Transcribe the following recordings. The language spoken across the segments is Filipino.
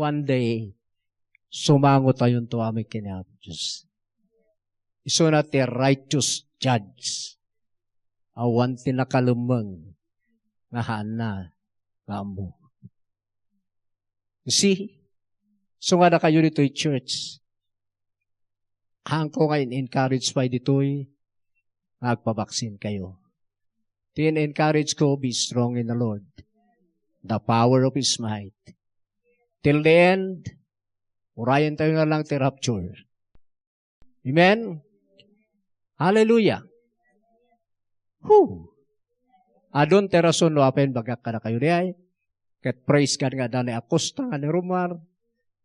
one day, sumango tayo to aming kinahap Diyos. Iso na ti righteous judge. Awan tinakalumang nga hana nga mo. You see? So nga na kayo dito'y church. Hangko nga in-encourage pa dito'y magpabaksin kayo. Tin-encourage ko, be strong in the Lord. The power of His might. Till the end, urayan tayo na lang ti rapture. Amen? Hallelujah. Whew. Adon ti rason no apen bagak ka na kayo diay. Ket praise God nga dani Acosta nga ni Romar.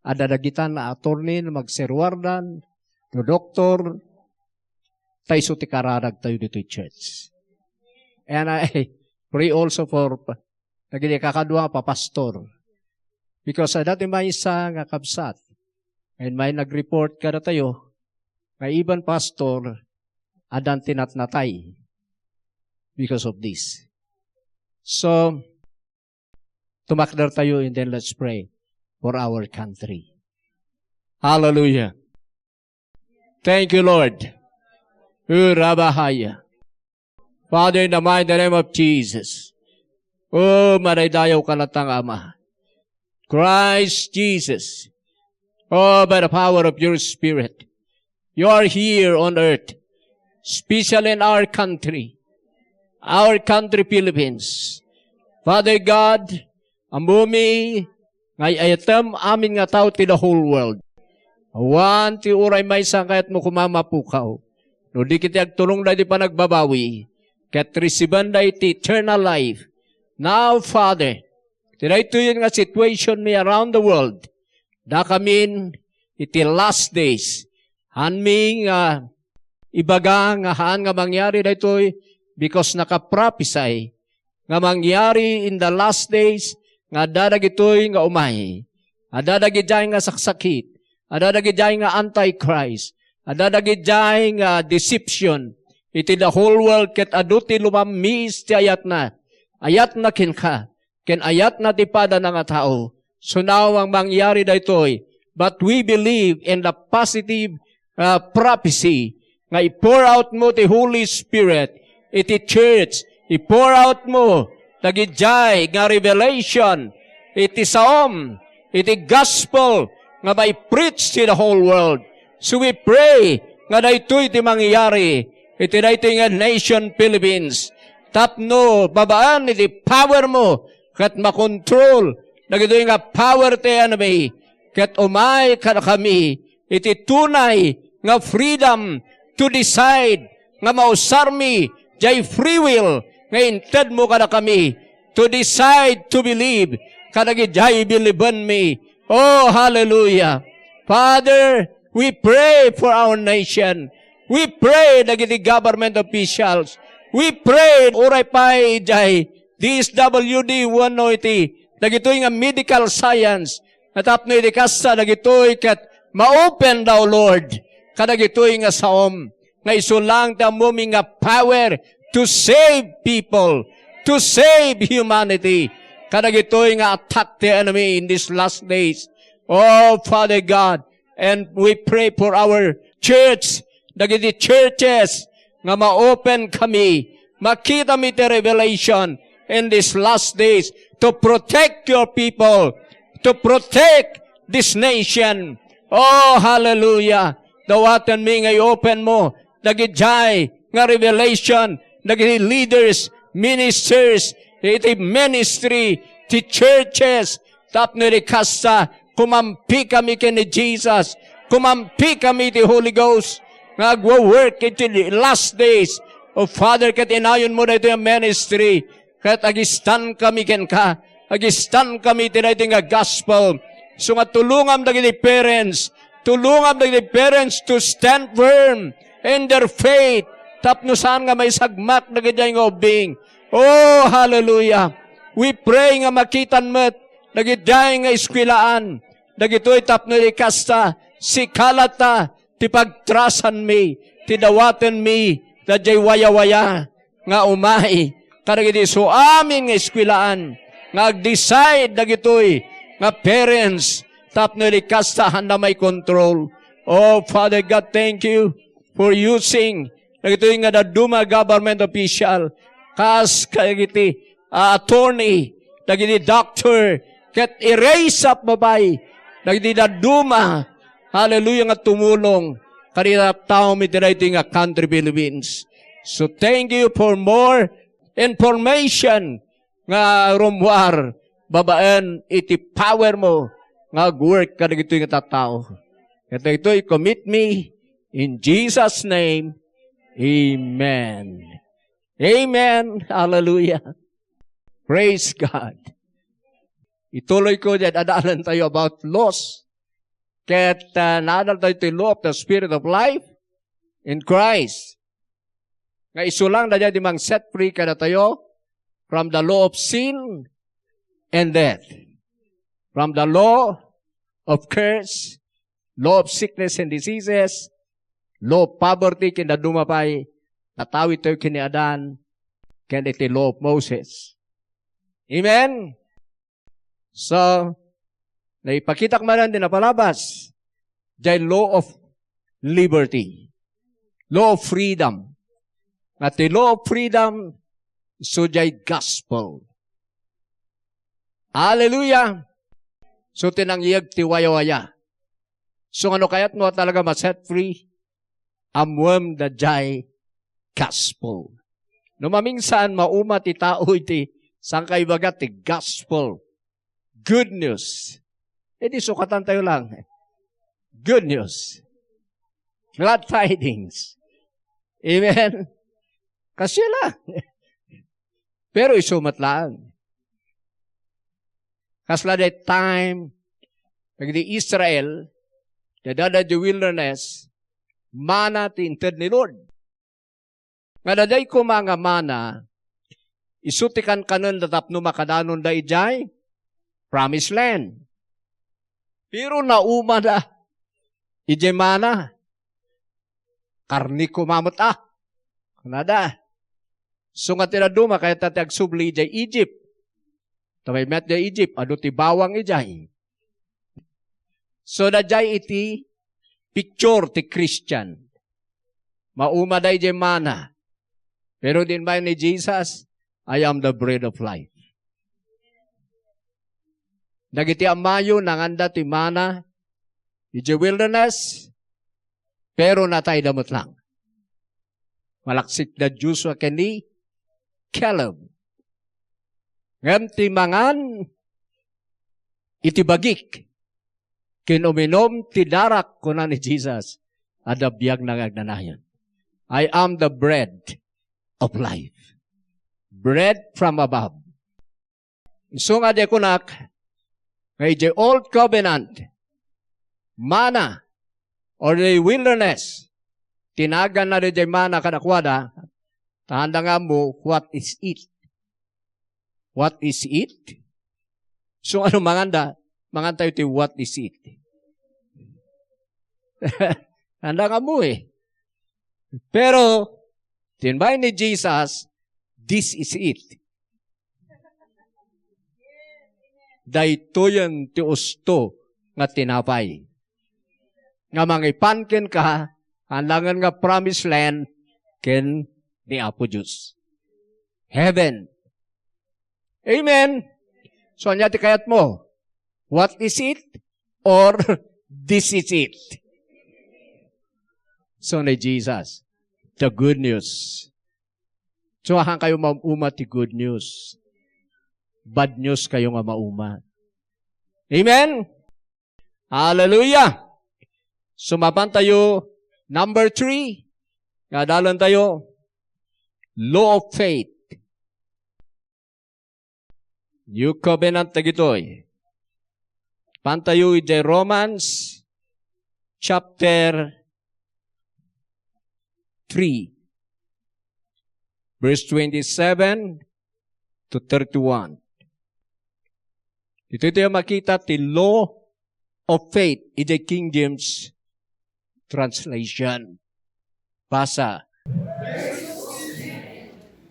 Ada dagitan na attorney na magserwardan, no doktor, tayo so ti kararag tayo dito church. And I pray also for nagili kakadwa pa pastor. Because dati may isa nga kabsat. And may nag-report ka na tayo, nga iban pastor, adan tinatnatay. Because of this. So, tumakdar tayo and then let's pray for our country. Hallelujah. Thank you, Lord. Urabahaya. Father, in the mighty name of Jesus. Oh, maraydayaw kalatang Ama. Christ Jesus. Oh, by the power of your Spirit. You are here on earth. Especially in our country. Our country, Philippines. Father God, amumi, ngay ayatam amin nga tao ti the whole world. Awan ti uray may sangkayat mo kumamapukaw. No di kiti agtulong na di pa nagbabawi. Kat resiban da iti eternal life. Now, Father, tiray to yun nga situation me around the world. Da kamin iti last days. Han mi nga ibaga nga haan nga mangyari da ito'y because nakaprophesy nga mangyari in the last days nga dadag ito'y nga umay. Adadag ito'y nga saksakit. Adadag ito'y nga antichrist. Adadag ito'y nga deception. Iti the whole world ket aduti lumamis ti ayat na. Ayat na kinka. Ken ayat na ti pada na nga tao. So now ang mangyari da ito'y. But we believe in the positive prophecy. Nga i-pour out mo ti Holy Spirit. Iti church. I-pour out mo. Nagijay nga revelation. Iti saom. Iti gospel. Nga may preach to the whole world. So we pray. Nga da ito'y ti mangyari. Iti na ito nga nation Philippines. Tapno, babaan iti power mo. Kat makontrol. Nagito nga power ti enemy. Kat umay ka na kami. Iti tunay nga freedom to decide. Nga mausarmi. Jay free will. Nga inted mo ka na kami. To decide to believe. Kanagijay biliban me. Oh, hallelujah. Father, we pray for our nation. We pray dagiti government officials. We pray uray pay jay DSWD 180 dagitoy nga medical science natapno iti kasta dagitoy ket ma-open daw Lord kadagitoy nga saom nga isulang ta mo nga power to save people, to save humanity. Kadagitoy nga attack the enemy in these last days. Oh Father God, and we pray for our church. Dagiti churches nga ma-open kami, makita mi ti revelation in these last days to protect your people, to protect this nation. Oh, hallelujah! Dawatan mi nga i-open mo, dagiti nga revelation, dagiti leaders, ministers, iti ministry, ti churches, tapno iti kasta, kumampi kami kini Jesus, kumampi kami ti Holy Ghost, nagwa-work iti last days. O Father, kat inayon mo na ito yung ministry. Kat agistan kami ken ka. Agistan kami iti na ito nga gospel. So nga tulungam dagiti parents. Tulungam dagiti parents to stand firm in their faith. Tapno saan nga may sagmak dagiti nga ubing. Oh, hallelujah. We pray nga makitan met dagiti nga iskwilaan. Dagito'y tapno ikasta. Si kalata. Ti pagtrasan mi, ti dawaten mi, dadjay waya-waya, nga umay, karagiti so amin nga eskwilaan, nga ag-decide dagitoy, nga parents, tapno di kastahan na may control. Oh, Father God, thank you for using nagito yung nga duma government official, kas kagiti attorney, nagiti doctor, ket erase up mabay, nagiti duma, hallelujah nga tumulong, kanina tao mi dito nga country Philippines. So thank you for more information nga rumwar, babaan iti power mo, nga work ka nagito yung tao. Ito ito'y commit me in Jesus' name. Amen. Amen. Hallelujah. Praise God. Ituloy ko dyan, adalan tayo about laws. Kaya't naadal tayo ito law of the Spirit of life in Christ. Nga isulang na dyan dimang set free ka na tayo from the law of sin and death. From the law of curse, law of sickness and diseases, law of poverty, kinadumapay, natawid tayo kiniadan, ken iti law of Moses. Amen? So, naipakita man din na palabas, dahil law of liberty, law of freedom. At the law of freedom, so dahil gospel. Hallelujah! So, tinangyag tiwaya-waya. So, ano kaya't mo talaga ma-set free? Amwam da jay gospel. No maminsan mauma ti tao iti sangkay bagat ti gospel. Good news. Di sukatan tayo lang. Good news. Glad tidings. Amen. Kasi lang. Pero isumat lang. Kasla that time, nagdi Israel, dadada di wilderness, mana tinted ni Lord. Nga daday ko mga mana, isutikan kanon datap no makadanon da ijay, promised land. Pero nauma da, ijay mana, karni ko mamot kanada. So nga tinaduma, kaya tatag subli ijay Egypt. Tamay met da Egypt, ado ti bawang ijay. So da jay iti, picture ti Christian. Mauma day di mana. Pero din ba ni Jesus, I am the bread of life. Nagiti amayo nanganda ti mana, di wilderness, pero natay damot lang. Malaksik na Joshua kani, Caleb. Ngam ti mangan, iti bagik, kinuminom ti darak ko na ni Jesus, adabiyag na agnanayon. I am the bread of life. Bread from above. So nga di kunak, ngay the old covenant, mana, or the wilderness, tinagan na di mana kadakwada, tahanda nga mo, what is it? What is it? So ano manganda tayo ti what is it? Handa nga mo Pero, tinbay ni Jesus, this is it. Dahito yan ti usto nga tinapay. Nga mangipankin ka, handangan nga promised land, ken ni Apo Diyos. Heaven. Amen. So, anya ti kayat mo? What is it? Or this is it? So, ni Jesus, the good news. So, ahan kayo mauma ti good news. Bad news kayo nga mauma. Amen? Hallelujah! Sumapan tayo, number 3. Ngadalan tayo, law of faith. New covenant na gitoy. Pantayo iti Romans chapter 3, verse 27 to 31. Ito yung makita ti law of faith iti King James translation. Basa.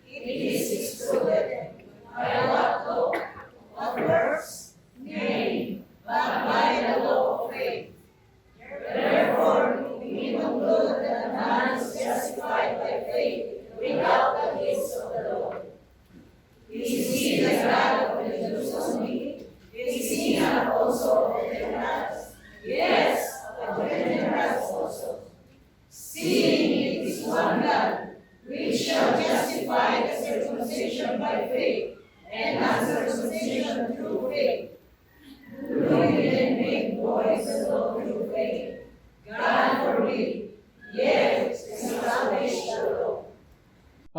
It is excluded by what law of works? Nay, but by the law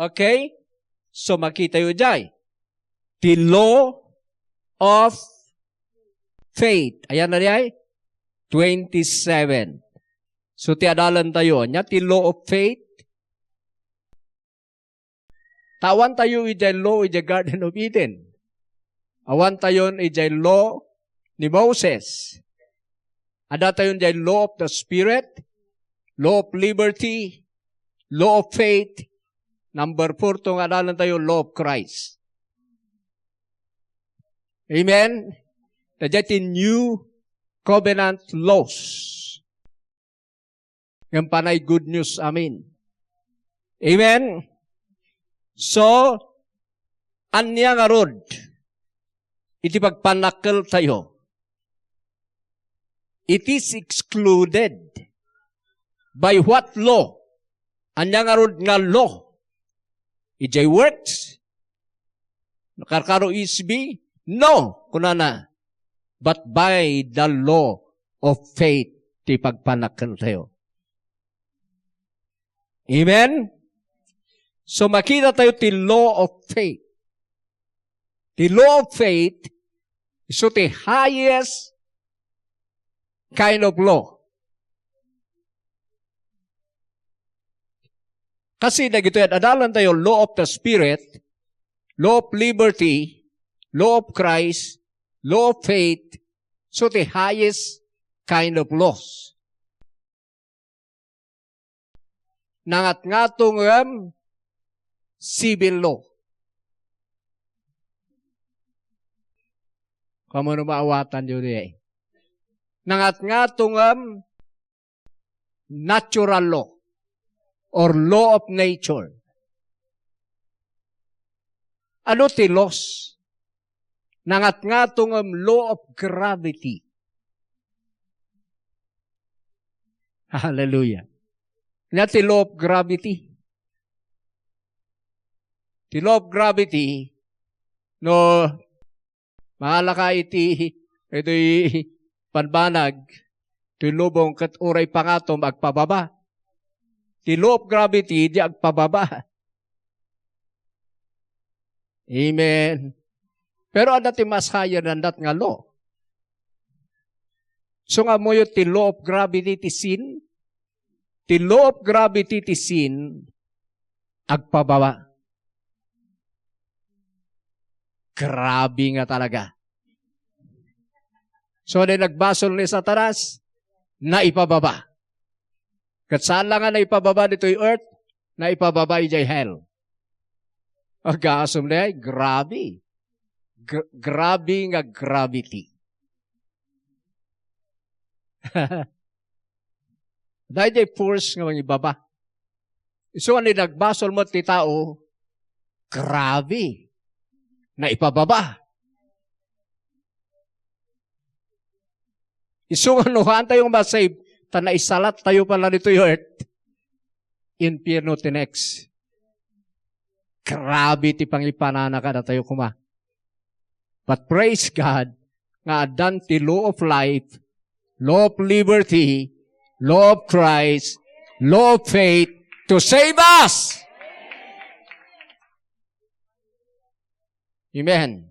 Okay? So makita yun dyan. The law of faith. Ayan na dyan. 27. So tiadalan tayo. Nya, the law of faith. Tawan tayo ijay law ijay Garden of Eden. Awan tayo ijay law ni Moses. Ada tayo ijay law of the Spirit, law of liberty, law of faith. Number 4, itong adalan tayo, law of Christ. Amen? That new covenant laws. Yung panay good news, amin. Amen? So, anya nga rod, iti pagpanakal tayo. It is excluded by what law? Anya nga rod nga law? Ijay works? Nakarkaro isbi? No, kunana. But by the law of faith, ti pagpanakal tayo. Amen? So makita tayo ti law of faith. The law of faith is the highest kind of law. Kasi dagito yan, adalan tayo law of the Spirit, law of liberty, law of Christ, law of faith, so the highest kind of laws. Nangat nga itong civil law. Kamu na maawatan yun eh. Nangat nga itong natural law or law of nature. Ano ti laws? Nangat nga itong law of gravity. Hallelujah. Nga ti law of gravity. The law of gravity, no, mahala ka ito'y panbanag, ito'y lubong kat uray pangato magpababa. The law of gravity, di agpababa. Amen. Pero ano ti mas higher than that nga law? So nga mo yung the law of gravity ti sin, the law of gravity ti sin, agpababa. Grabe nga talaga. So, nagbasol ni Satanas, naipababa. Kat saan lang nga naipababa dito yung earth, naipababa yung hell.Ag-aasum na yan, grabe. Grabe nga gravity. Dahil yung force nga mga ibaba. So, nagbasol mo ti tao, grabe. Na ipababa. Isunganuhan tayong masave, ta naisalat tayo pala dito yung earth, infierno tinex. Grabe ti pangipanana ka na tayo kuma. But praise God, nga adan ti law of life, law of liberty, law of Christ, law of faith, to save us. Amen.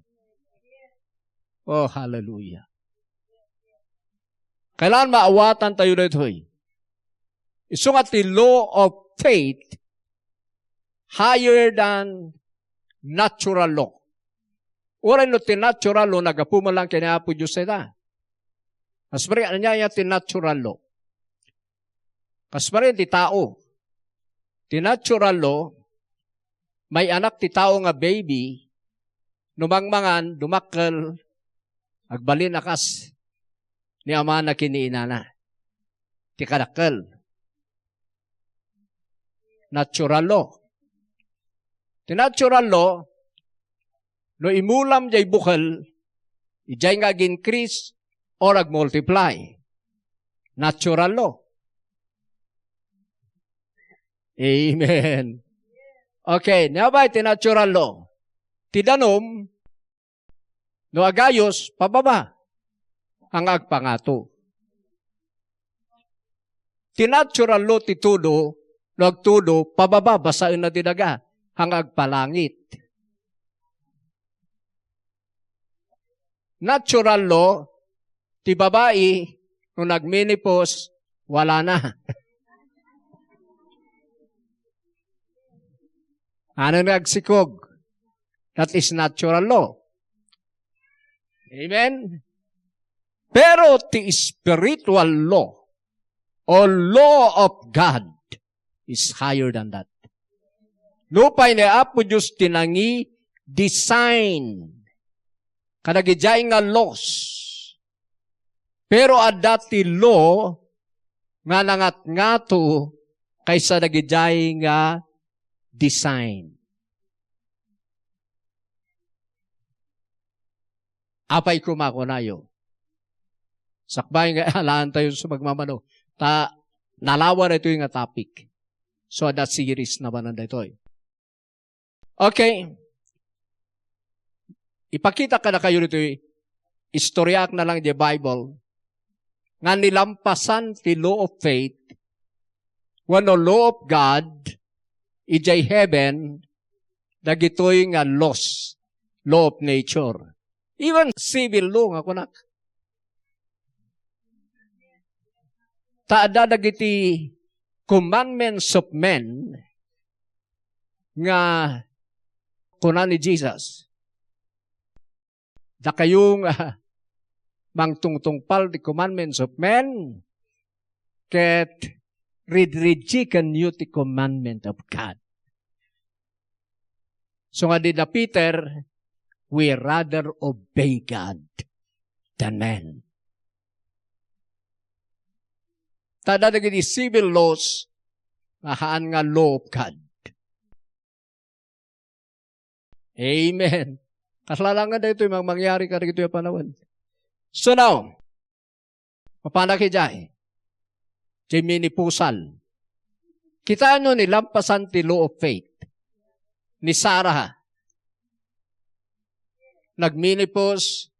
Oh, hallelujah. Kailangan maawatan tayo na ito. Isungat the law of faith higher than natural law. Ora no ti natural law, nagapumalang kinapo Diyos ita. Kaspari, ano niya ti natural law? Kaspari, ti tao. Ti natural law, may anak ti tao nga baby, numangmangan, dumakkel, agbalin akas, ni ama na kiniinana. Ti kadakkel. Natural law. Ti natural law, no imulam jay bukal, ijay nga gincrease or ag-multiply. Natural law. Amen. Okay, nabay ti natural law. Ti danom, no agayos, pababa. Ang agpangato. Ti natural law ti tudo, no agtudo, pababa, basaan na ti daga. hangag palangit. Natural law, ti babae, nung nagminipos, wala na. Ano nagsikog? That is natural law. Amen? Pero ti spiritual law, o law of God, is higher than that. Lupay ni Apo Diyos tinangi design. Kanagijay nga laws. Pero adati law, nga nangat nga to, kaysa nagijay nga design. Apay kumakunayo. Sakbay nga alaan tayo sa magmamano. Nalawa na ito yung topic. So, that series naman na ito. Okay. Ipakita ka na kayo nito. Istoryak na lang di Bible. Nga nilampasan ti law of faith. Wano law of God. Ijay heaven. Dagitoy nga laws. Law of nature. Even civil law nga kunak. Taada dagiti commandments of men nga kunan ni Jesus. Da kayong mangtungtungpal the commandments of men ket ridrijikan you the commandment of God. So nga di na Peter, we rather obey God than men. Tada naging civil laws, ngahaan nga law of God. Amen. Kaslalangan na ito yung mangyari ka rin ito yung panahon. So now, mapanakijay, Jimmy Pusal, kita nyo nilampasan ti law of faith ni Sarah. Nagminipos,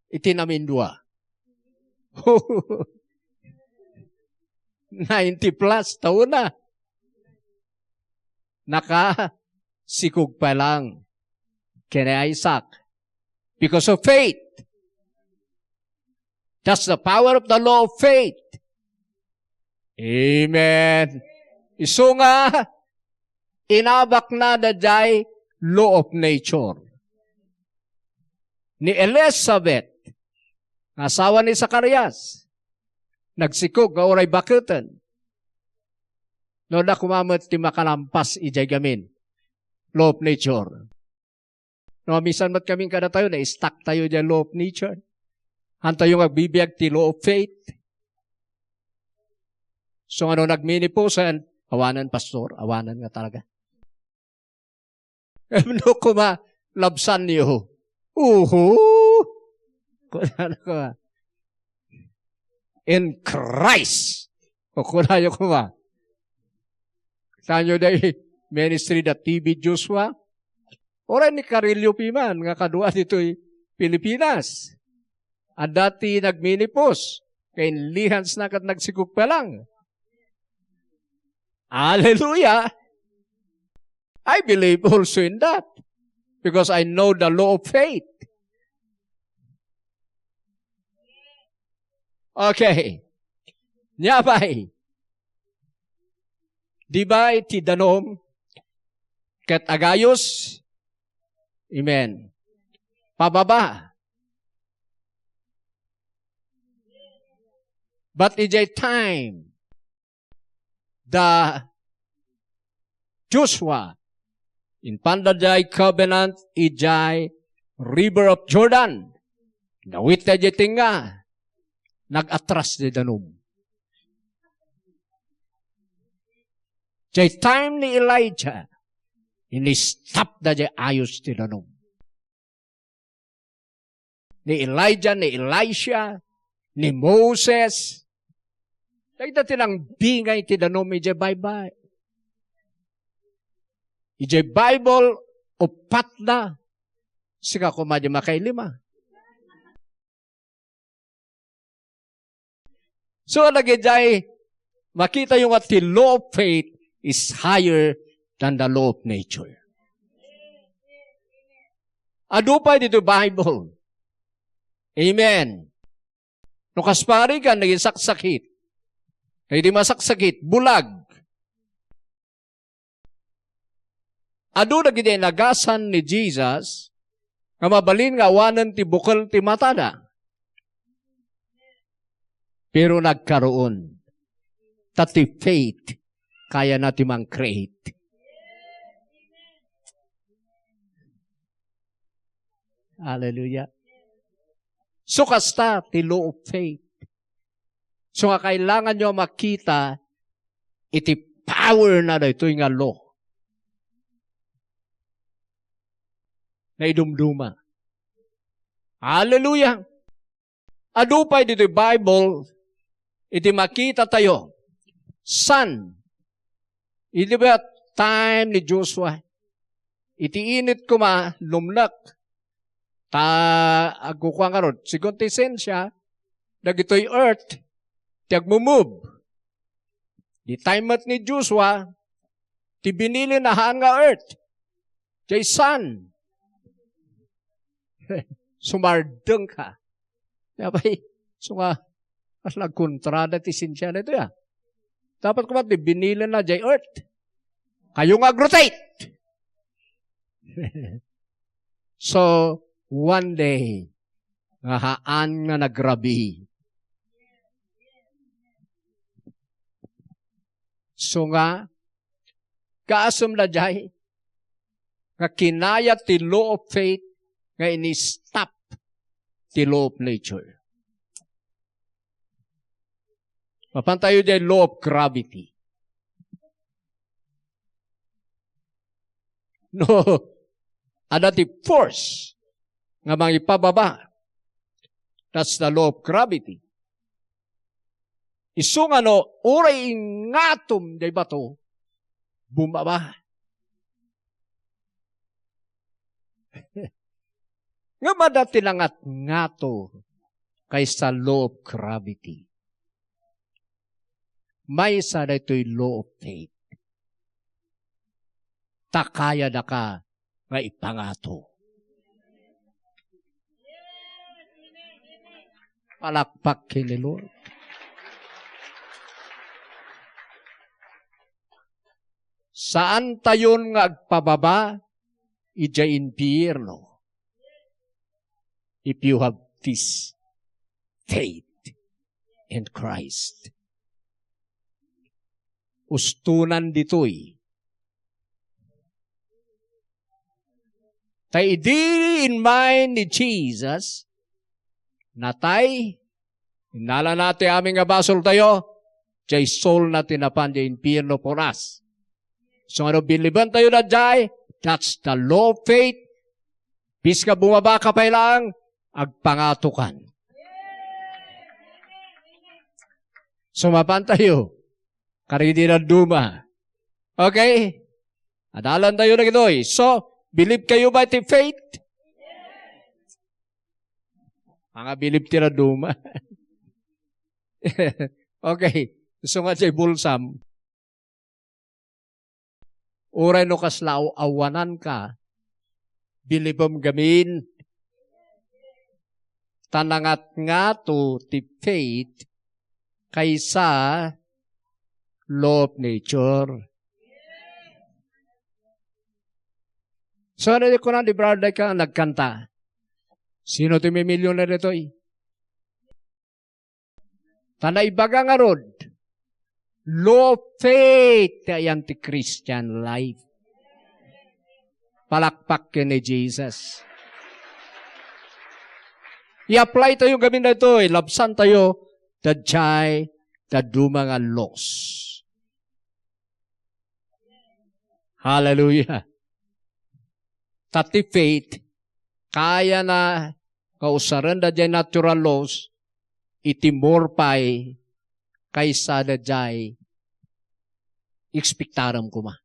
itinamindua. 90 plus taon na. Nakasikog pa lang kina Isaac. Because of faith. That's the power of the law of faith. Amen. Iso nga, inabak na daday law of nature. Ni Elizabeth, asawa ni Zacarias, nagsikog nga oray bakutan. No na kumamot ti makalampas ijay gamin. Law of nature. No, minsan mat kaming kada tayo na stuck tayo dyan law of nature. Hanta yung agbibiyag ti law of faith. So ano nagminipusan, awanan pastor, awanan nga talaga. No kumalabsan niyo. In Christ. O kunayo ko ba? Saan nyo dahi ministry na TV Joshua? Ora ni Carillo Piman, nga kadua dito'y Pilipinas. At dati nagminipos, kay lihans na kat nagsikog pa lang. Hallelujah! I believe also in that. Because I know the law of faith. Okay. Nyabay. Di ba iti danom ket agayos? Amen. Pababa. But ijay time the Joshua in Pandaday Covenant, ijay River of Jordan. Nawit na jeting nga. Nag-atras di danom. Jay time ni Elijah, ini-stop na jay ayos di danom. Ni Elijah, ni Elisha, ni Moses, nagdating ang bingay ti danom, ijay bye-bye. Ijay Bible, upat na. Sika kumadya makailima. So, nagijay, makita yung at the law of faith is higher than the law of nature. Adupay dito Bible. Amen. No kaspari ka, naging saksakit. Hindi masaksakit, bulag. Ado na gini nagasan ni Jesus, nga mabalin nga awanan ti bukal ti matada. Pero nagkaroon. Tati faith, kaya natin mang-create. Hallelujah. So kasta, ti law of faith. So nga kailangan nyo makita, iti power na ito yung law. Na idumduma. Hallelujah. Adupay dito yung Bible, iti makita tayo. Sun. Iti ba time ni Joshua? Iti init ko lumlak. Agkukuha nga ron. Sigon ti sensya, dagito'y earth, ti agmumove. Di time at ni Joshua, ti binili na nga earth. Ti sun. Sumardeng ka. Yapay, nagkontrada ti sensya na ito ya. Dapat kumat, di binili na di earth. Kayo nga rotate. So, one day, nga haan nga nagrabi. So nga, kaasam na jay, nga kinaya ti law of faith, nga ini-stop ti law of nature. Mapantayo jay law of gravity. No, ada ti force, nga mga ipababa. That's the law of gravity. Isung uray ingatom day bato, bumaba. Nga madati lang at ngato kaysa law of gravity. May isa na ito'y law of faith. Takaya na ka nga ipangato. Palakpak kini Lord. Saan tayon nga agpababa? Ija impyerno. If you have this faith in Christ. Ustunan dito'y. Tay di in mind ni Jesus, natay, inala natin aming abasol tayo, jay soul natin na pan jay impyerno por us. So biliban tayo na jay, that's the law of faith. Bis ka bumaba ka pa lang, agpangatukan. Sumapan tayo. Karidi na duma. Okay? Adalan tayo na gitoy. So, believe kayo ba iti faith? Mga believe ti na duma. Okay. So nga siya bulsam. Uray no kaslaw awanan ka. Bilibam gamin. Tanangat nga to ti faith kaysa law of nature. So, ano ko na, di brother ka, nagkanta. Sino ti may millionaire nito eh? Tanaibaga nga rod. Law of faith, ayan ti Christian life. Palakpak ni Jesus. I-apply tayo gamin na ito eh. Labsan tayo, dadjay, daduma nga laws. Hallelujah. Tati faith, kaya na kausaran da dyan natural laws, itimorpay kaysa da dyan ekspektaram kuma.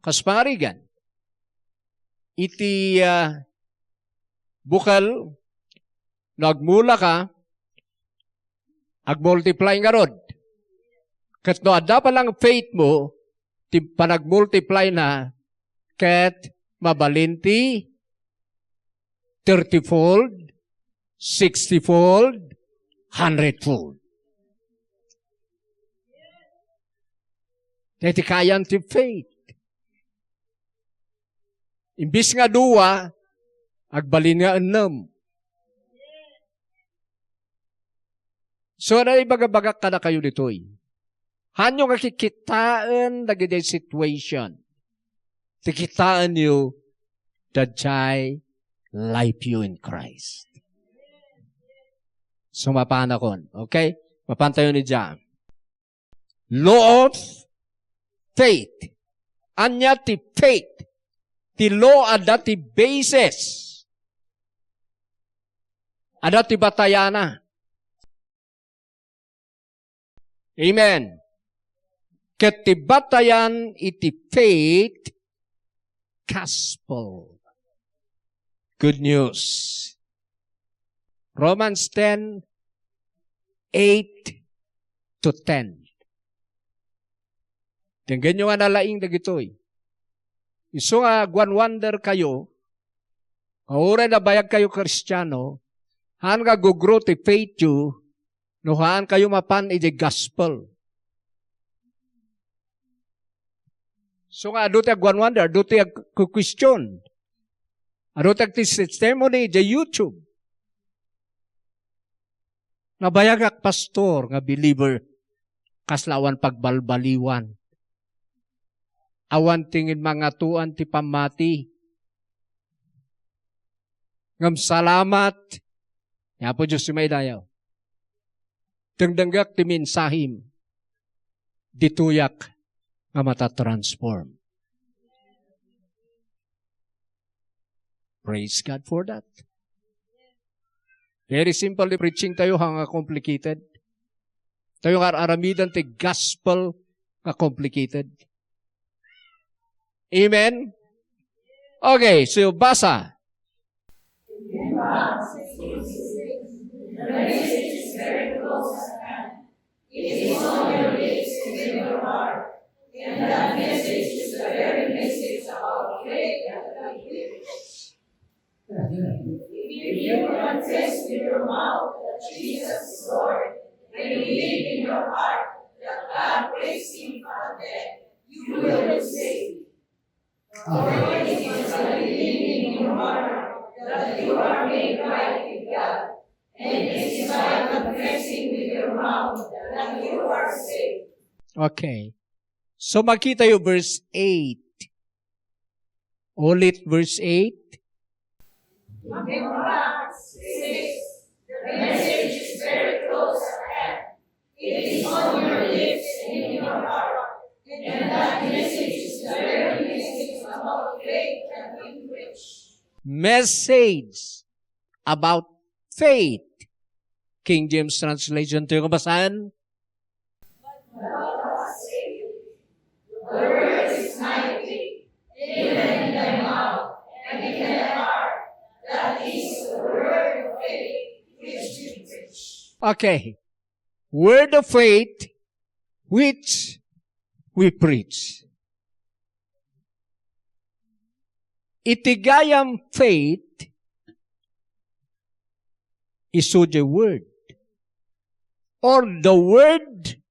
Kaspangarigan, iti bukal, nagmula ka, ag-multiply nga rod. Kat no, ada pa lang faith mo, panag-multiply na, kat mabalinti 30-fold, 60-fold, 100-fold. Dahil kayan ti faith. Imbis nga duwa, agbalin nga 6. So, naibagabagak ka na kayo ditoy. Hanyo nga kikitaan dagiti situation. Kikitaan nyo dajay life you in Christ. So, mapanakon. Okay? Mapantayo ni John. Law of faith. Anya ti faith. Ti law ada ti basis. Ada ti batayana. Amen. Ket ti batayan iti faith gospel. Good news. Romans 10, 8 to 10. Tingnan nyo nga nalaing dagitoy. Iso nga wonder kayo, ora na bayag kayo Kristiyano, haan nga gugro ti faith you, no haan kayo mapan iti gospel. So nga, aduti ag wonder, aduti ag question. Aduti ag testimony di YouTube. Nabayag ak pastor, nga believer, kaslawan pagbalbaliwan. Awan tingin mga tuan ti pamati. Ngam salamat. Nga po Diyos si may dayaw. Dengdenggak ti minsahim. Dituyak nga matatransform. Praise God for that. Very simple preaching tayo hanga complicated. Tayo nga aramidan ti gospel nga complicated. Amen? Okay, so basa. And that message is the very message about faith and forgiveness. If you confess with your mouth that Jesus is Lord, and believe in your heart that God raised him from the dead, you will be saved. For it is by believing in your heart that you are made right with God, and it is by confessing with your mouth that you are saved. Okay. So makita yung verse 8. Ulit verse 8. The message is very close at hand. It is on your lips and in your heart. And that message is the very message about faith and language. Message about faith. King James Translation. Ito yung kabasahan. The word is mighty, even in thy mouth and in thy heart. That is the word of faith which we preach. Okay. Word of faith which we preach. Itigayam faith iso the word. Or the word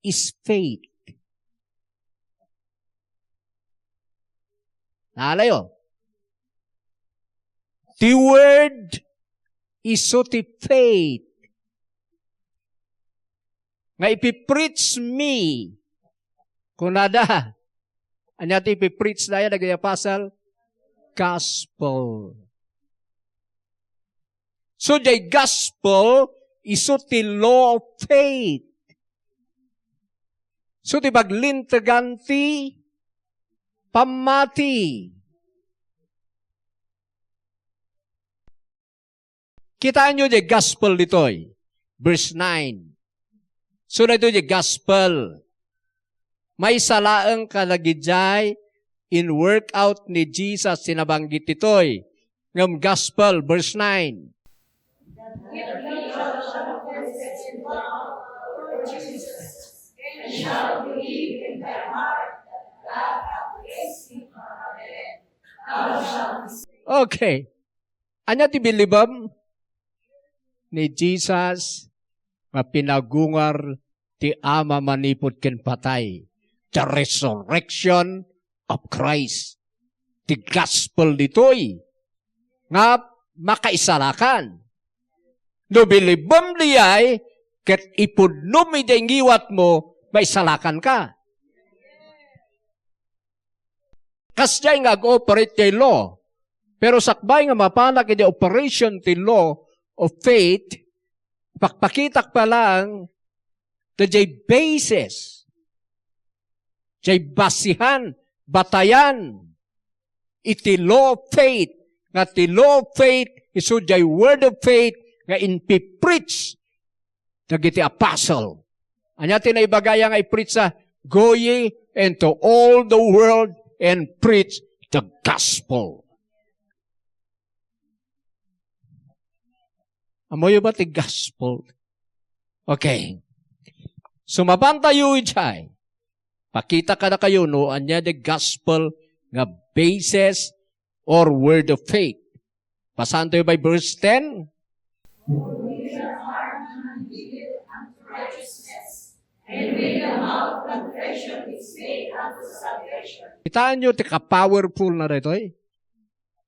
is faith. Nalayo. The word is so the faith. Nga ipipreach me. Kung nada, anya ti ipipreach daya nagaya pasal, gospel. So the gospel is so the law of faith. So the baglintaganti, pamati. Kitaan nyo yung gospel ditoy. Verse 9. So na ito yung gospel. May salaang kalagidjay in workout ni Jesus sinabanggit itoy. Ngam gospel, verse 9. And shall believe in thy heart that God hath raised him from the dead, thou shalt be saved. Okay. Anya ti bilibam ni Jesus nga pinagungar ti Ama manipod ken patay. The resurrection of Christ. Ti gospel ditoy nga makaisalakan. No bilibam liyay ket ipudnom idengiwat mo maisalakan ka. Kasjay nga ag-operate kay law. Pero sakbay nga mapana kay operation ti law of faith, pakpakitak pa lang the jay basis, jay basihan, batayan, iti law of faith, nga ti law of faith, iso jay word of faith, nga inpipreach, nagiti apostle. Anya tinaibagaya nga ipreach sa, go ye into all the world and preach the gospel. Amoy ba ti gospel? Okay. Sumaban tayo ijay. Pakita ka na kayo, no, anya the gospel nga basis or word of faith. Pasahan tayo by verse 10. And with the mouth confession is made unto salvation. Itaan nyo, tika powerful na rito eh.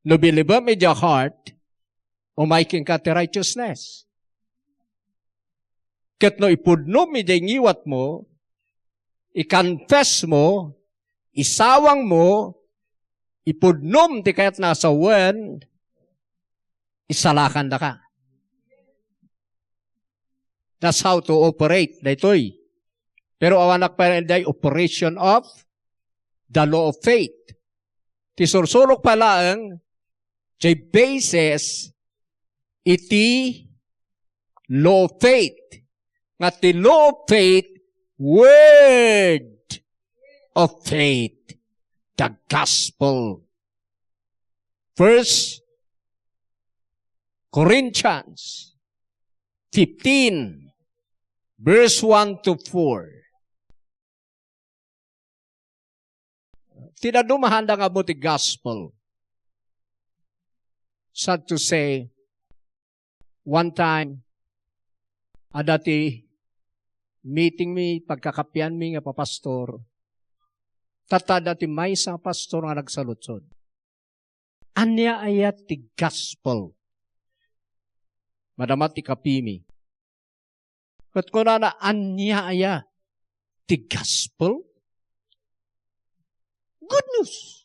No believe in your heart, umaiking ka ti righteousness. Ket no ipudnom idengiwat mo, i-confess mo, isawang mo, ipudnom ti kayat nasa wen, isalakan na ka. That's how to operate. Daytoy. Pero awanak pa rin day operation of the law of faith. Tisursulok pala ang jay basis iti law of faith. Nga ti law of faith, word of faith, the gospel. 1 Corinthians 15, verse 1 to 4. Tinadumahanda nga mo ti gospel. Sad to say, one time, adati, meeting mi, pagkakapian mi nga papastor, tatada ti may isang pastor nga nagsalutsod. Anya ayat ti gospel. Madamat ti kapimi. Kat ko na anya ayat ti gospel? Good news.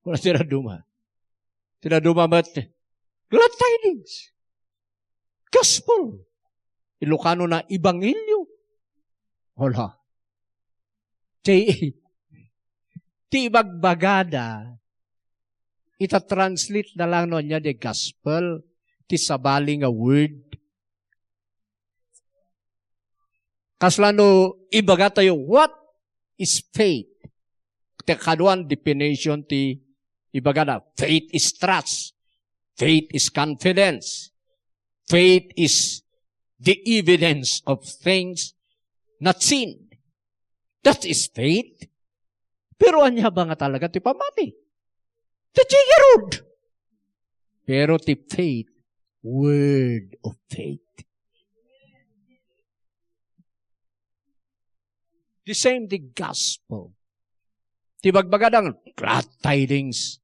Wala tinaduma. Tinaduma ba't glad tidings. Gospel. Ilocano na Ebanghelyo. Wala. Ti ibagbagada, ita-translate na lang niya the gospel, ti sabali nga word. Kaslano, ibaga tayo, what is faith? Kaduan definition ti ibaga na, faith is trust. Faith is confidence. Faith is the evidence of things not seen. That is faith. Pero anya ba nga talaga ti pamati? Ti chigarod. Pero ti faith, word of faith. The same the gospel. Ti bagbagadang glad tidings,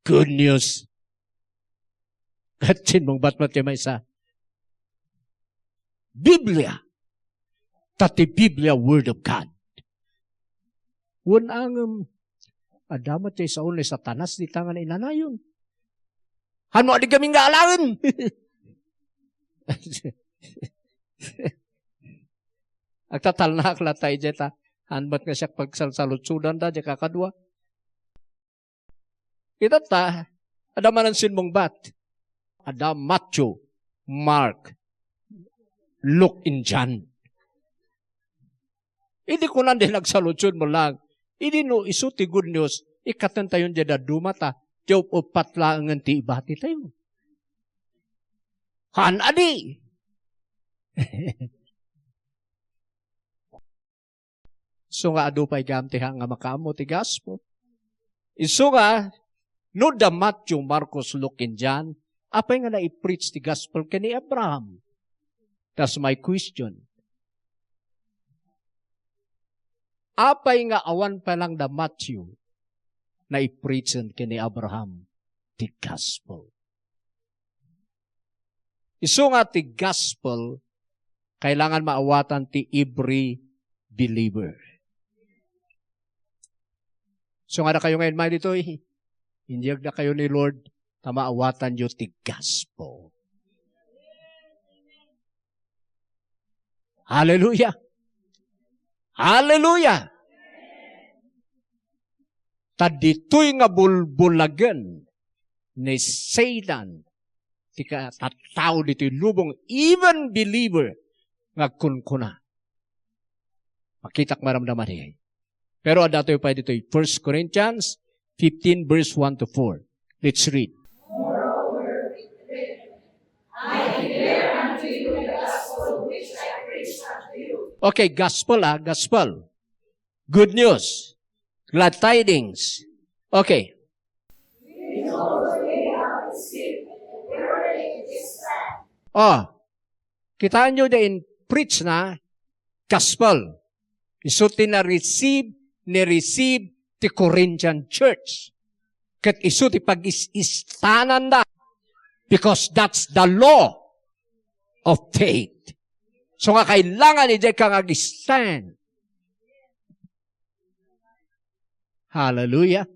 good news. Katsin mong batmat yung may isa. Biblia. Tati Biblia, word of God. Ang adamat siya sa unay satanas di tangan inanayon. Hano adi kaming gaalangan. Agtatal na akla tayo dyan hanbat nga siya pagsalsalutsudan da dyan kakadwa. Kita ta, adamanan sin mong bat. Ada Matthew, Mark, Luke, and John. Hindi ko na din nagsalutsud mo lang. Hindi no isuti good news. Ikatan tayo dyan na dumata. Diyo upat lang ang ti ibati tayo. Han adi. So nga ado pa'y gamtihan nga makamo ti gospel. Iso nga, no da Matthew, Marcos, Luke, and John, Apay nga na i-preach the gospel kani Abraham? That's my question. Apay nga awan pa lang da Matthew na i-preach kani Abraham the gospel. Isu nga ti gospel, kailangan maawatan ti every believer. So nga na kayo ngayon, mga dito, hindi na kayo ni Lord na maawatan nyo ti gospel. Hallelujah! Hallelujah! Tadito'y nga bulbulagan ni Satan, ti katao dito'y lubong, even believer, nga kunkuna. Makitak maramdaman niya. Pero dato pa dito 1 Corinthians 15 verse 1 to 4. Let's read. Moreover, I declare unto you the gospel which I preached unto you. Okay, gospel gospel. Good news. Glad tidings. Okay. We know the way how to speak, wherein it is found. Kitaan nyo din, preach na gospel. Isuti na receive ti Corinthian church. Kat isuti pag-istanan da. Because that's the law of faith. So nga kailangan ni ka nga-stand. Hallelujah.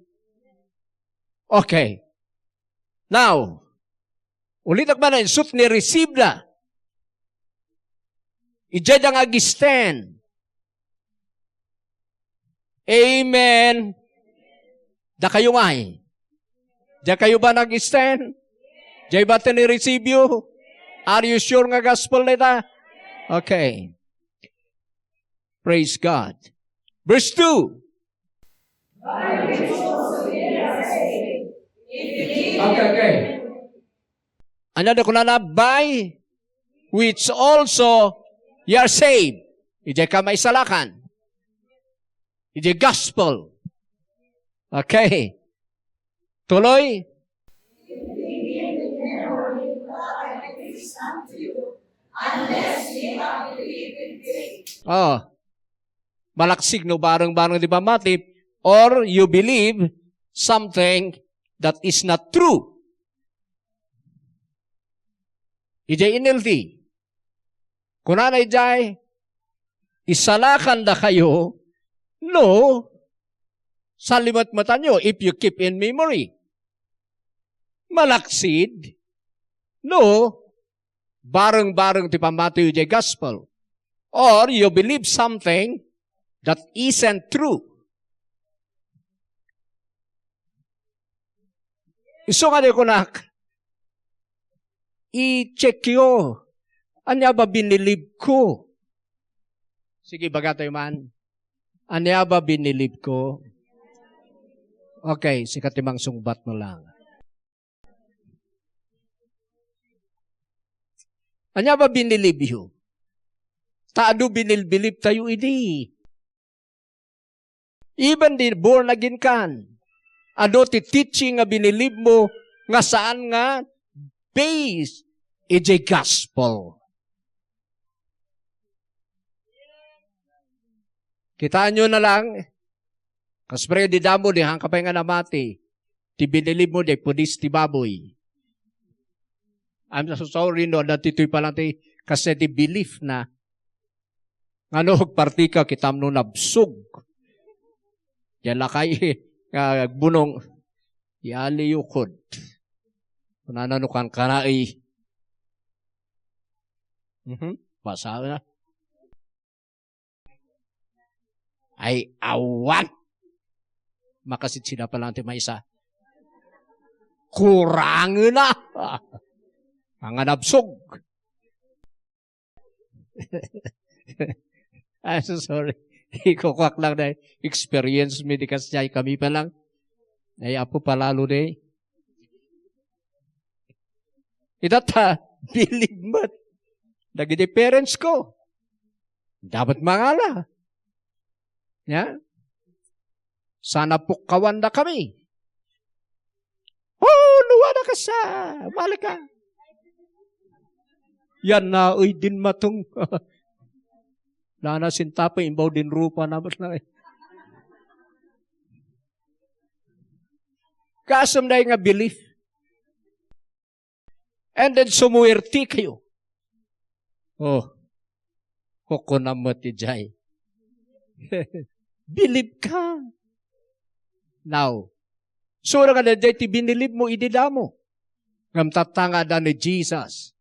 Okay. Now, ulit ak ba na isut ni receive na. Ijay da nga-stand. Amen. Da kayo ngay. Da kayo ba nag-stand? Jay ba receive you? Are you sure nga gospel nita? Okay. Praise God. Verse 2. Okay. Ano na kung by which also you are saved. Ijay ka may salakan. Ijay gospel. Okay. Tuloy. Unless ye have believed in faith. Malaksig no barang-barang di ba matip? Or you believe something that is not true. Ijay inilti. Kunana ijay, isalakan na kayo, no, sa limat mata nyo, if you keep in memory. Malaksid, no, barang-barang ti pamati ijay gospel. Or you believe something that isn't true. Iso nga di ko i-check yo. Anya ba binilib ko? Sige, baga tayo man. Anya ba binilib ko? Okay, sikatimang sungbat mo lang. Anya ba binilib yo? Taado binilbilib tayo idi. Even di born again kan. Ano ti teaching nga binilib mo nga saan nga based ijay gospel. Kitaan nyo na lang, kaspre di damo di hang kapay nga namati, ti binilib mo di pudis ti baboy. I'm so sorry no, natitoy pa lang ti, kasi ti belief na, ano partika kitam no nabsug. Yan lakay, bunong, yali yukod. Kunananukan ka na basa na. Ay awan. Makasit sila pa lang may isa. Kurang na. Ang nabsog. I'm so sorry. Ikukwak lang na experience me di kasi kami pa lang. Ay apo palalo de. Itata, believe mo. Naging parents ko. Dapat mangala. Ya? Sana pukawan na kami. Oh, nuwa na ka sa, mali ka. Yan na, din matong, lana sinta pa, imbaw din rupa naman na Kasam na nga belief. And then sumuwerti kayo. Kukunamot ijay. Believe ka. Now, sura ka na ti binilib mo, idida mo. Ngam tatanga da ni Jesus.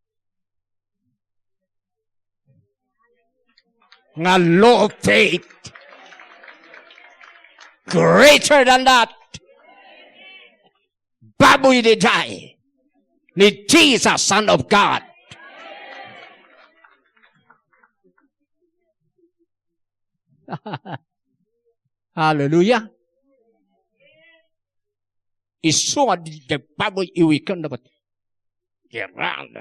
Nga law of faith. Greater than that. Baboy idijay. Ni Jesus, Son of God. Hallelujah. Isunga di baboy iwikan dapat. Kirang.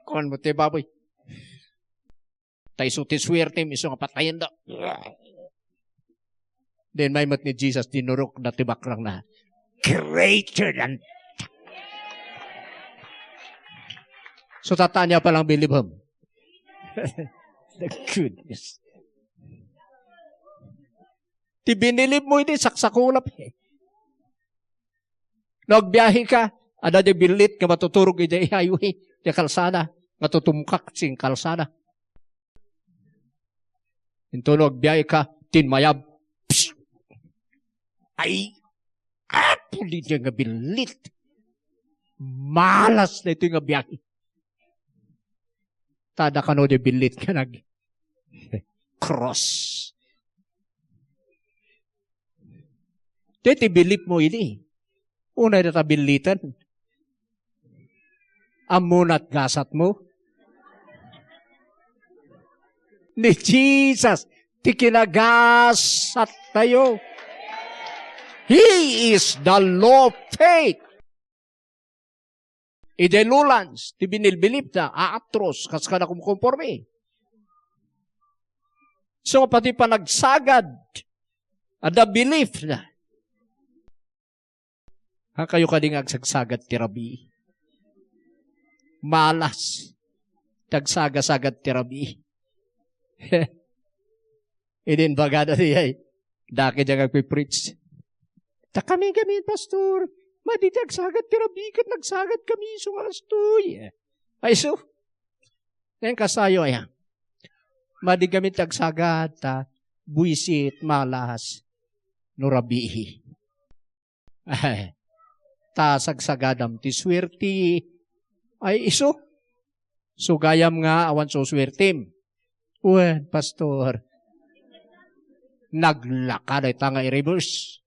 Kon mo te baboy. Tay suti swerte isunga patayan da. Then may mat ni Jesus dinurok na tibakrang na. Greater than. So tatanya palang bilibham. The goodness. Ti binilib mo ini saksakulap eh. Nagbiyahe ka, ada di bilit ka matuturog iti highway, di kalsada, matutumkak sing kalsada. Ito nagbiyahe ka, tinmayab. Psst! Ay, apuli niya nga bilit. Malas na ito nga biyahe. Tada ka no di bilit ka cross. Dito bilip mo ini. Una na tabilitan. Amunat gasat mo. Ni Jesus, ti kinagasat tayo. He is the law of faith. Idelulans, ti binilbilip na, aatros, kas ka na kumukonforme. So, pati pa nagsagad, ada belief na. Kayo ka ding agsagsagad tirabi. Malas, tagsagasagad tirabi. Idin bagada diya, daki dyan agpipreach. Kami, pastor, maditagsagat tirabikat, nagsagat kami, sungastoy. Ay, so, ngayon kasayo, ayan. Madigamit tagsagat, buisit, malas, nurabihi. Ay, tasagsagadam, ti swerte, ay, iso. So, gayam nga, awan so swertim. Uwan, pastor, naglakad ay tanga i-reverse.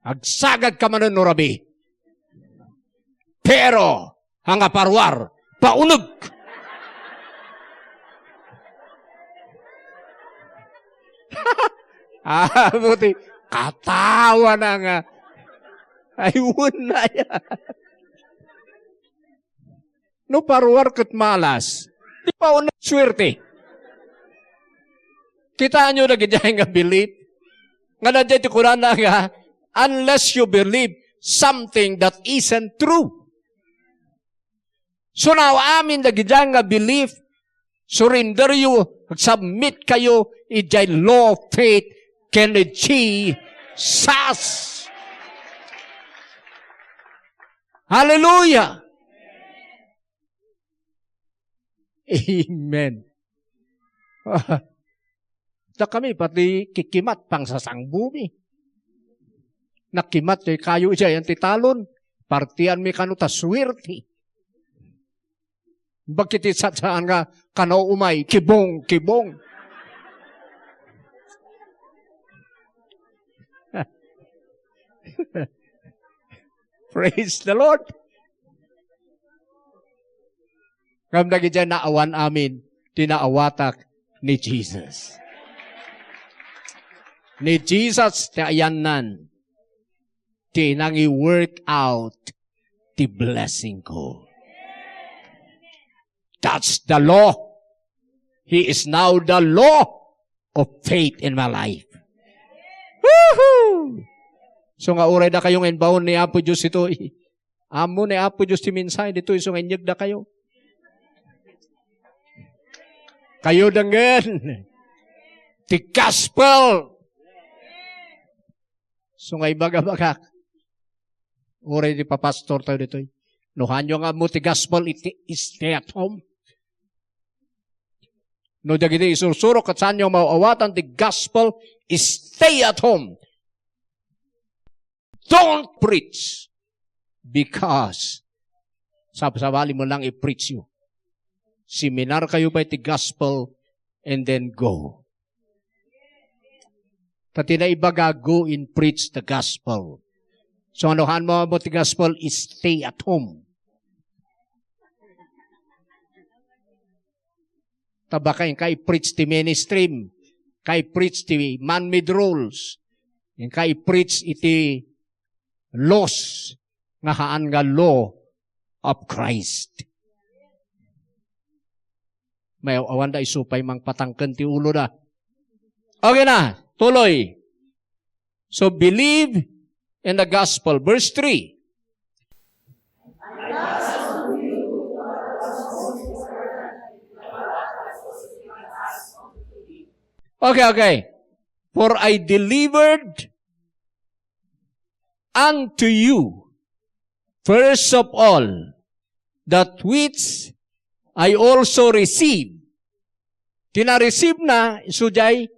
Agsagad ka man ng nurabi. Pero, ang aparwar, paunog. Buti, katawa na nga. Ayun na yan. No parwar kat malas, di paunog swerte. Kita nyo na ganyan nga believe. Nga na dyan tikuran na nga, unless you believe something that isn't true. So now, amin na gidang nga belief, surrender you, submit kayo, ijay law of faith, can Jesus. Hallelujah! Amen. Da kami, pati kikimat pang sasangbumi. Nakimat kayo siya yung titalon. Partian mi kanuta swerte. Bakit isasaan nga kanaw umay, kibong. Praise the Lord. Kamdagi dyan naawan amin, tinaawatak ni Jesus. Ni Jesus, tiayanan, tinang i-work out the blessing ko. That's the law. He is now the law of faith in my life. Woohoo! So nga uray da kayong inbound ni Apo Diyos ito. Amo ni Apo Diyos ti minsay dito. So nga inyag da kayo. Kayo dangan. The gospel. So nga ibaga-baga. Uray di papastor tayo dito. Nuhan nyo nga mo the gospel, stay at home. No dagiti isursuro kat saan nyo mauawatan the gospel, stay at home. Don't preach. Because sabali mo lang i-preach you. Seminar kayo by the gospel and then go. Tati na ibaga, go and preach the gospel. So anuhan mo about the gospel is stay at home. Tabaka yung kay-preach the ministry, kay-preach the man-made rules, yung kay-preach iti laws, nga haan nga law of Christ. May awan da isupay mang patangken ti ulo da. Okay na, tuloy. So believe in the gospel. Verse 3. Okay. For I delivered unto you, first of all, that which I also received. Tina-receive na, sujay,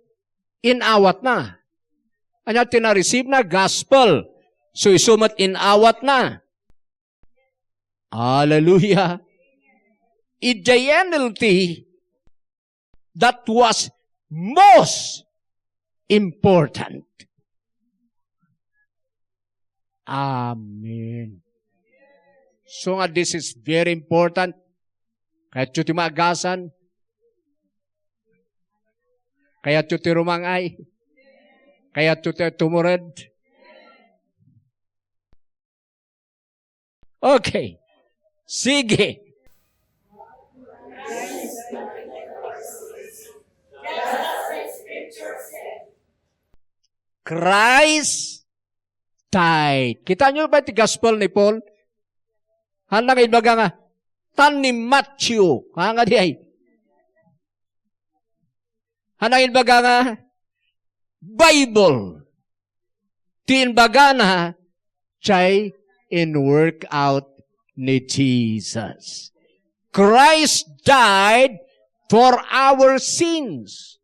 inawat na. Anya tina-receive na, gospel. So isumat inawat na. Hallelujah. Ijayanilti, that was most important. Amen. So nga, this is very important. Kaya ti maagasan. Kaya ti rumangay. Kaya ti tumured. Okay. Sige. Christ died. Kita nyo ba iti gospel ni Paul? Hanang ibaga nga, tan ni Matthew. Nga di ay. Hanang ibaga nga, Bible. Tinbaga na, chay in work out ni Jesus. Christ died for our sins.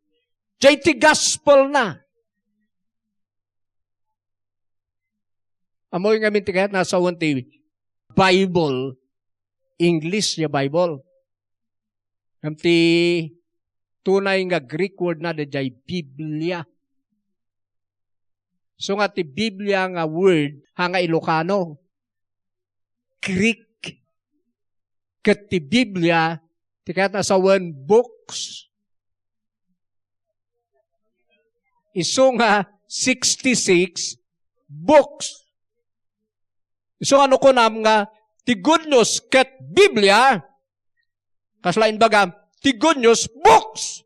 Chay ti gospel na. Amoy nga mintikat nasa unti Bible, English ya Bible. Kamti tunay nga Greek word na dajay Biblia. So nga ti Biblia nga word hanga Ilocano. Greek. Kat ti Biblia, tikat nasa one books. Iso nga 66 books. So ano ko nam nga, ti good news ket Biblia, kaslain baga, ti good news books.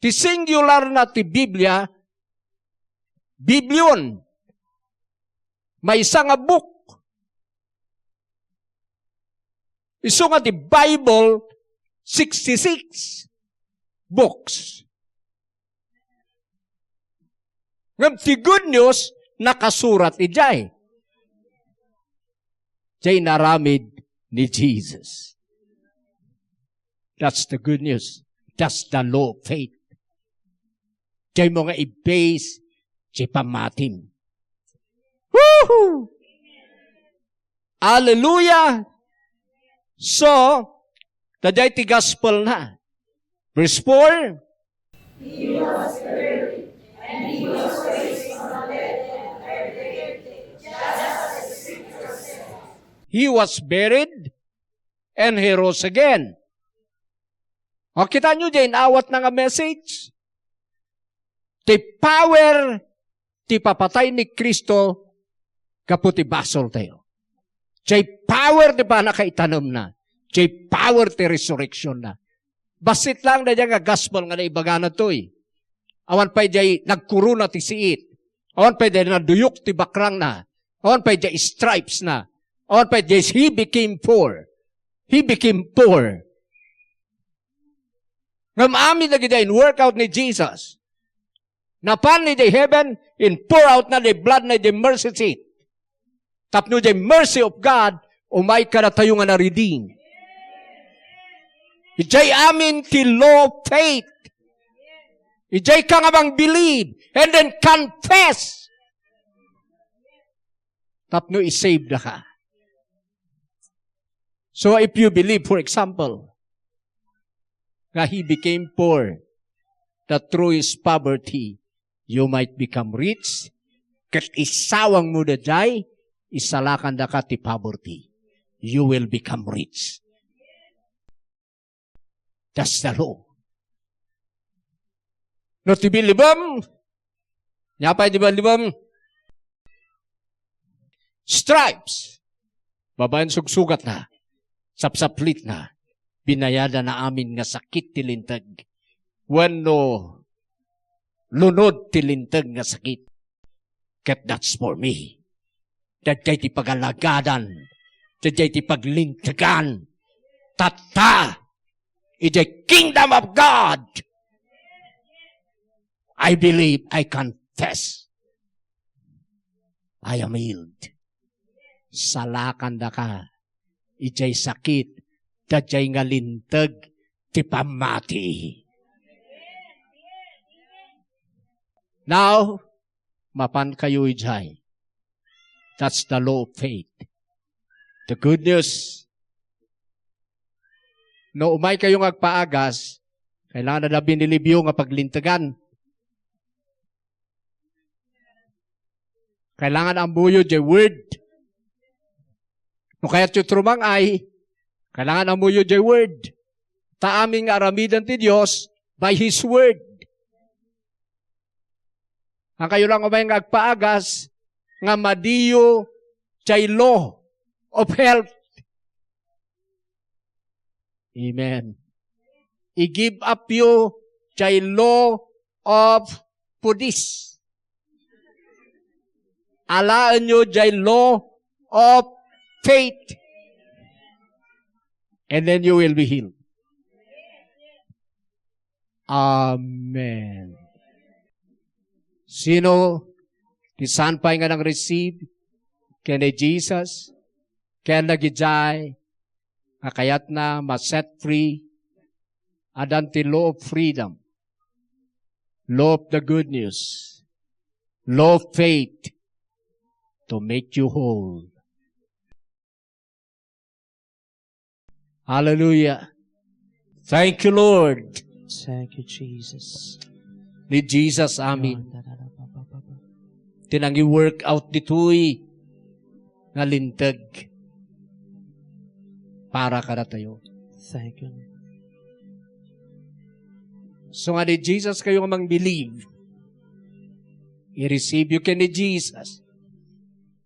Ti singular na ti Biblia, Biblion. May isa nga book. Iso nga ti Bible, 66 books. Ngam ti good news, nakasurat ijay. Jay naramid ni Jesus. That's the good news. That's the law of faith. Jay mo nga i-base, jay pamatin. Woohoo! Hallelujah! So, tajay ti gospel na. Verse 4. He was buried, and he was raised from the dead and third day, just as the Scripture said. He was buried, and he rose again. O, kita nyo dyan, awat na nga message. Ti power, ti papatay ni Kristo, kaputi basol tayo. Jay power, di ba, nakaitanam na. Jay power, ti resurrection na. Basit lang na dyan nga gospel nga naibaga na to eh. Awan pa jay nagkuruna ti siit. Awan pa jay naduyok ti bakrang na. Awan pa jay stripes na. Awan pa jay he became poor. He became poor. Ngam amin na gida in workout ni Jesus. Napan ni jay heaven, in pour out na the blood na jay mercy seat. Tapno jay mercy of God, umay ka na tayo nga na-redeem. Ijay amin ti law of faith. Ijay ka nga bang believe and then confess. Tapno isave na ka. So if you believe, for example, nga he became poor, that through his poverty, you might become rich, kat isawang mo na jay, isalakan na ka ti poverty. You will become rich. That's the law. No, tibilibam. Nyapay tibilibam. Stripes. Babayan sugsugat na. Sapsaplit na. Binayada na amin nga sakit tilintag. Wano lunod tilintag nga sakit. Ket that's for me. Dadjay ti pagalagadan. Dadjay ti paglintagan. Tata. It's the kingdom of God. I believe, I confess. I am healed. Salakan da ka. Ijay sakit. Dadjay nga lintag. Ti pamati. Now, mapan kayo ijay. That's the law of faith. The good news. No, umay kayo agpaagas, kailangan na binilibyo nga paglintagan. Kailangan ang buyo jay word. No kaya't yung trumang ay, kailangan ang buyo jay word. Ta aming aramidan ti Diyos by His word. Ang kayo lang umay nga agpaagas, nga madiyo jay law of health. Amen. I-give up you jay law of pudis. Alaan nyo jay law of faith. And then you will be healed. Amen. Sino kisan pa nga nang receive kaya ni Jesus, kaya nagijay, kayat na ma-set free, adan ti law of freedom, law of the good news, law of faith, to make you whole. Hallelujah. Thank you, Lord. Thank you, Jesus. Ni Jesus, amin. Tinangi work out dito'y nga lintag para kada tayo. Thank you. So nga ni Jesus kayo nga mang believe. I-receive you kay ni Jesus.